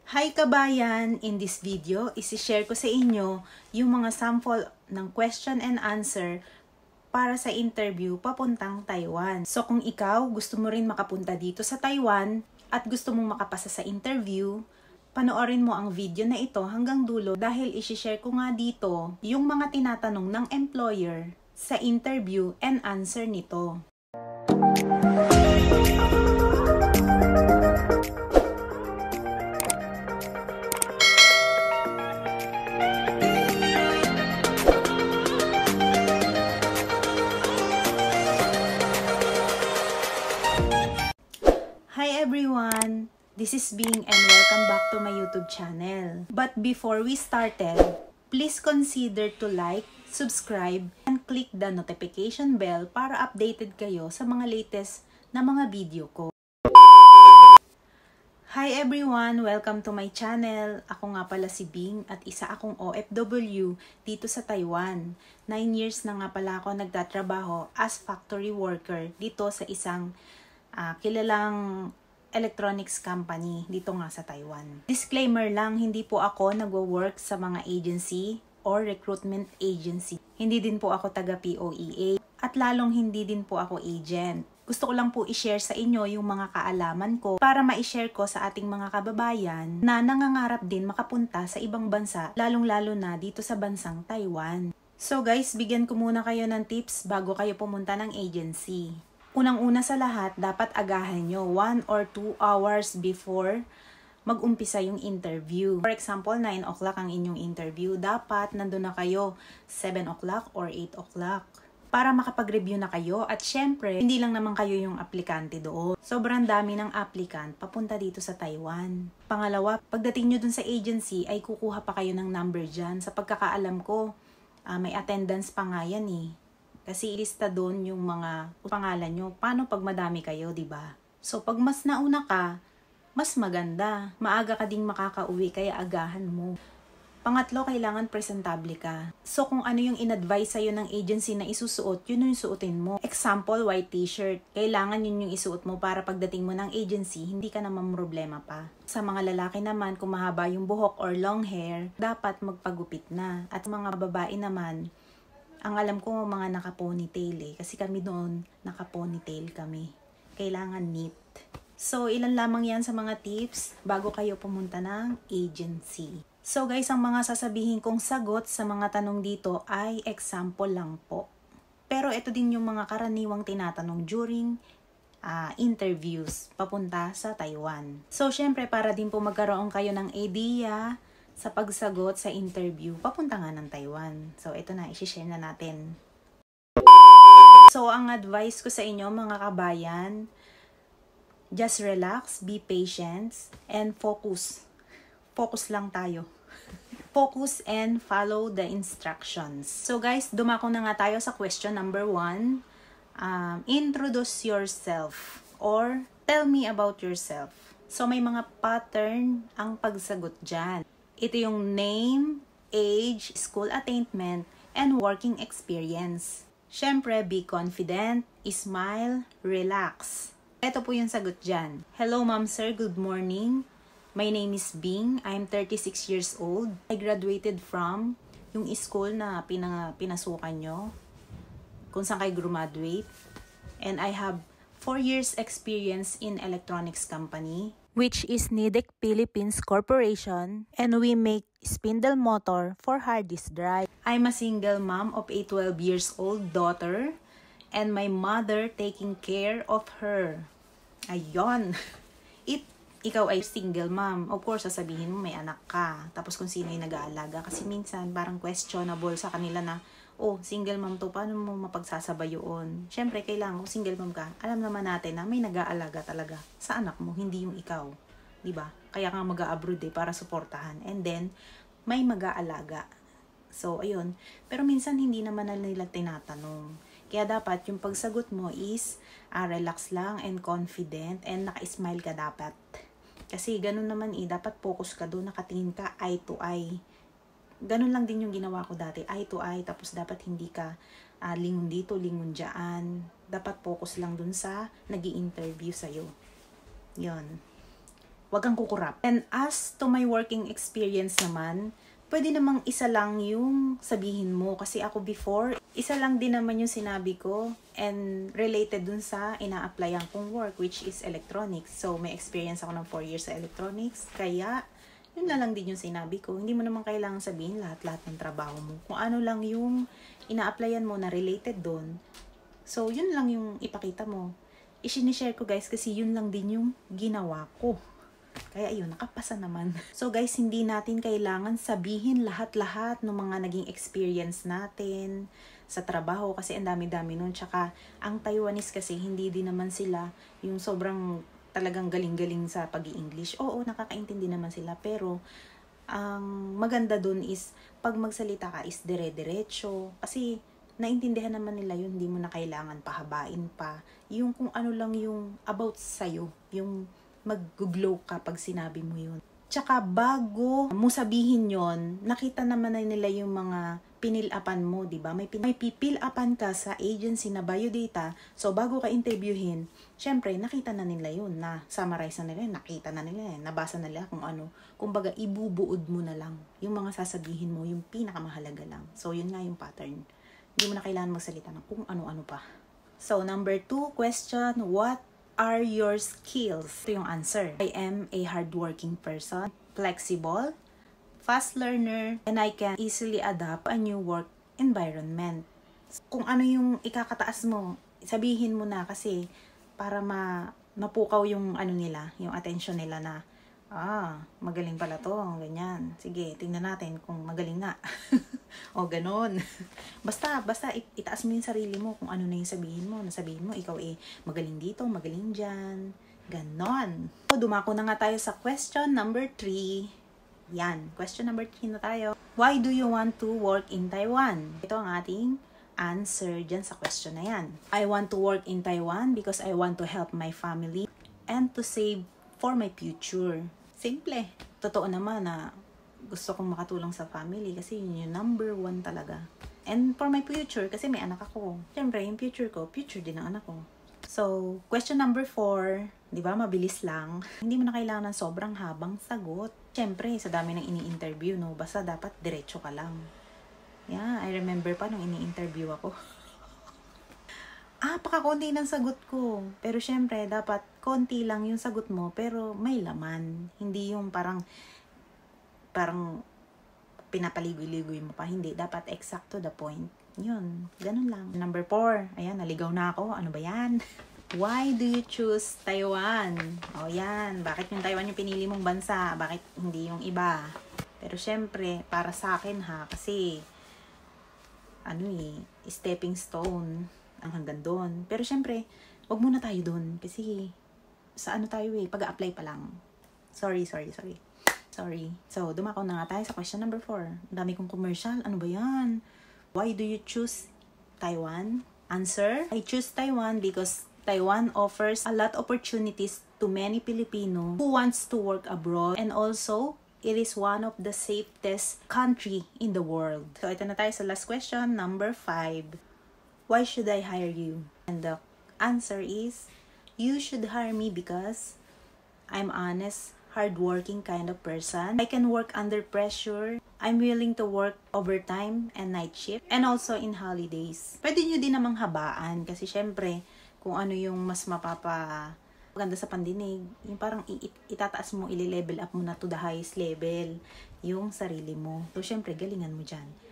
Hi kabayan! In this video, isi-share ko sa inyo yung mga sample ng question and answer para sa interview papuntang Taiwan. So kung ikaw gusto mo rin makapunta dito sa Taiwan at gusto mong makapasa sa interview, panoorin mo ang video na ito hanggang dulo dahil isi-share ko nga dito yung mga tinatanong ng employer sa interview and answer nito. Hi everyone! This is Bing and welcome back to my YouTube channel. But before we started, please consider to like, subscribe, and click the notification bell para updated kayo sa mga latest na mga video ko. Hi everyone! Welcome to my channel. Ako nga pala si Bing at isa akong OFW dito sa Taiwan. 9 years na nga pala ako nagtatrabaho as factory worker dito sa isang kilalang electronics company dito nga sa Taiwan. Disclaimer lang, hindi po ako nagwo-work sa mga agency or recruitment agency. Hindi din po ako taga POEA at lalong hindi din po ako agent. Gusto ko lang po i-share sa inyo yung mga kaalaman ko para ma-share ko sa ating mga kababayan na nangangarap din makapunta sa ibang bansa, lalong-lalo na dito sa bansang Taiwan. So guys, bigyan ko muna kayo ng tips bago kayo pumunta ng agency. Unang-una sa lahat, dapat agahan nyo 1 or 2 hours before mag-umpisa yung interview. For example, 9 o'clock ang inyong interview. Dapat nandun na kayo 7 o'clock or 8 o'clock para makapag-review na kayo. At syempre, hindi lang naman kayo yung aplikante doon. Sobrang dami ng applicant papunta dito sa Taiwan. Pangalawa, pagdating nyo dun sa agency ay kukuha pa kayo ng number dyan. Sa pagkakaalam ko, may attendance pa nga yan eh. Kasi ilista doon yung mga pangalan nyo. Paano pag madami kayo, di ba? So, pag mas nauna ka, mas maganda. Maaga ka ding makakauwi, kaya agahan mo. Pangatlo, kailangan presentable ka. So, kung ano yung in-advise sa'yo ng agency na isusuot, yun yung suotin mo. Example, white t-shirt. Kailangan yun yung isuot mo para pagdating mo ng agency, hindi ka naman problema pa. Sa mga lalaki naman, kung mahaba yung buhok or long hair, dapat magpagupit na. At mga babae naman, ang alam ko mga naka-ponytail eh. Kasi kami doon, naka-ponytail kami. Kailangan neat. So, ilan lamang yan sa mga tips bago kayo pumunta ng agency. So guys, ang mga sasabihin kong sagot sa mga tanong dito ay example lang po. Pero ito din yung mga karaniwang tinatanong during interviews papunta sa Taiwan. So, syempre, para din po magkaroon kayo ng idea sa pagsagot sa interview, papunta nga ng Taiwan. So, ito na, isi-share na natin. So, ang advice ko sa inyo, mga kabayan, just relax, be patient, and focus. Focus lang tayo. Focus and follow the instructions. So, guys, dumako na nga tayo sa question number 1. Introduce yourself or tell me about yourself. So, may mga pattern ang pagsagot dyan. Ito yung name, age, school attainment, and working experience. Syempre, be confident, smile, relax. Ito po yung sagot dyan. Hello ma'am sir, good morning. My name is Bing. I'm 36 years old. I graduated from yung school na pinasukan nyo. Kung saan kayo graduate. And I have 4 years experience in electronics company, which is Nidec Philippines Corporation, and we make spindle motor for hard disk drive. I'm a single mom of a 12 years old daughter, and my mother taking care of her. Ayon. Ikaw ay single mom. Of course, sasabihin mo may anak ka. Tapos kung sino yung nag-aalaga. Kasi minsan parang questionable sa kanila na, oh, single mom to, paano mo mapagsasabay yun? Siyempre, kailangan kung single mom ka, alam naman natin na may nag-aalaga talaga sa anak mo, hindi yung ikaw. Diba? Kaya ka mag-a-abroad para suportahan. And then, may mag-aalaga. So, ayun. Pero minsan, hindi naman nila tinatanong. Kaya dapat, yung pagsagot mo is, relax lang and confident and naka-smile ka dapat. Kasi ganun naman dapat focus ka doon, nakatingin ka eye to eye. Ganun lang din yung ginawa ko dati, eye to eye, tapos dapat hindi ka lingon dito, lingon dyan. Dapat focus lang dun sa nag-i-interview sa'yo. Yun. Wag kang kukurap. And as to my working experience naman, pwede namang isa lang yung sabihin mo. Kasi ako before, isa lang din naman yung sinabi ko and related dun sa ina-applyan kong work, which is electronics. So, may experience ako ng 4 years sa electronics. Kaya, yun na lang din yung sinabi ko. Hindi mo naman kailangan sabihin lahat-lahat ng trabaho mo. Kung ano lang yung ina-applyan mo na related dun, so, yun lang yung ipakita mo. I-share ko guys kasi yun lang din yung ginawa ko. Kaya yun, nakapasa naman. So guys, hindi natin kailangan sabihin lahat-lahat ng mga naging experience natin sa trabaho kasi ang dami-dami nun. Tsaka ang Taiwanese kasi hindi din naman sila yung sobrang talagang galing-galing sa pag-i-English. Oo, nakakaintindi naman sila. Pero ang maganda dun is pag magsalita ka is dire-diretso. Kasi naintindihan naman nila yun, hindi mo na kailangan pahabain pa. Yung kung ano lang yung about sa'yo, yung mag-glow ka pag sinabi mo yun. Tsaka bago mo sabihin yon, nakita naman na nila yung mga pinil-upan mo, di ba? May pipil-upan ka sa agency na biodata. So, bago ka interviewin, syempre, nakita na nila yun, na summarize na nila yun, nakita na nila yun, nabasa na nila kung ano. Kumbaga, ibubuod mo na lang yung mga sasabihin mo, yung pinakamahalaga lang. So, yun nga yung pattern. Hindi mo na kailangan magsalita ng kung ano-ano pa. So, number 2 question, what are your skills? Ito yung answer. I am a hardworking person, flexible, fast learner, and I can easily adapt a new work environment. Kung ano yung ikakataas mo, sabihin mo na kasi para mapukaw yung ano nila, yung attention nila na magaling pala to, ganyan. Sige, tingnan natin kung magaling nga. O ganon. Basta itaas mo yung sarili mo kung ano na yung sabihin mo. Nasabihin mo, ikaw magaling dito, magaling dyan. Ganon. So, dumako na nga tayo sa question number 3. Yan, question number 3 na tayo. Why do you want to work in Taiwan? Ito ang ating answer dyan sa question na yan. I want to work in Taiwan because I want to help my family and to save for my future. Simple. Totoo naman na gusto kong makatulong sa family kasi yun yung number 1 talaga. And for my future, kasi may anak ako. Siyempre, yung future ko, future din ng anak ko. So, question number 4, di ba, mabilis lang. Hindi mo na kailangan ng sobrang habang sagot. Siyempre, sa dami ng ini-interview, no, basta dapat diretso ka lang. Yeah, I remember pa nung ini-interview ako. Pakakunti ng sagot ko. Pero syempre, dapat konti lang yung sagot mo, pero may laman. Hindi yung parang pinapaligoy-ligoy mo pa. Hindi, dapat exact to the point. Yun, ganun lang. Number 4, ayan, naligaw na ako. Ano ba yan? Why do you choose Taiwan? O yan, bakit yung Taiwan yung pinili mong bansa? Bakit hindi yung iba? Pero syempre, para sa akin kasi, stepping stone ang hanggang doon. Pero syempre, wag muna tayo doon. Kasi, sa tayo pag-a-apply pa lang. Sorry. So, dumako na nga tayo sa question number 4. Ang dami kong commercial. Ano ba yan? Why do you choose Taiwan? Answer, I choose Taiwan because Taiwan offers a lot of opportunities to many Filipino who wants to work abroad. And also, it is one of the safest country in the world. So, ito na tayo sa last question, number 5. Why should I hire you? And the answer is, you should hire me because I'm honest, hardworking kind of person. I can work under pressure. I'm willing to work overtime and night shift. And also in holidays. Pwede nyo din namang habaan. Kasi syempre, kung ano yung mas maganda sa pandinig, yung parang itataas mo, ili-level up mo na to the highest level yung sarili mo. So syempre, galingan mo dyan.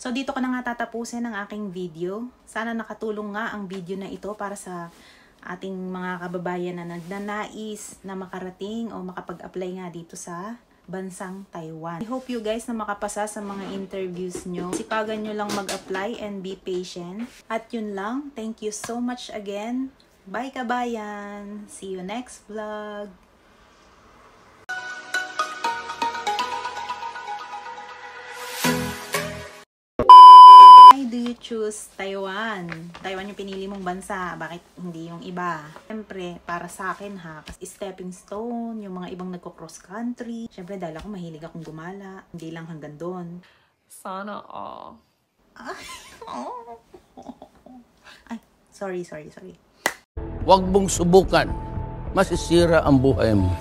So dito ko na nga tatapusin ang aking video. Sana nakatulong nga ang video na ito para sa ating mga kababayan na nagnanais na makarating o makapag-apply nga dito sa bansang Taiwan. I hope you guys na makapasa sa mga interviews nyo. Sipagan nyo lang mag-apply and be patient. At yun lang. Thank you so much again. Bye kabayan! See you next vlog! Why do you choose Taiwan? Taiwan yung pinili mong bansa. Bakit hindi yung iba? Siyempre, para sa akin kasi stepping stone, yung mga ibang nagko-cross country. Siyempre, dahil ako mahilig akong gumala. Hindi lang hanggang doon. Sana all. Ay, sorry. Huwag mong subukan. masisira ang buhay mo.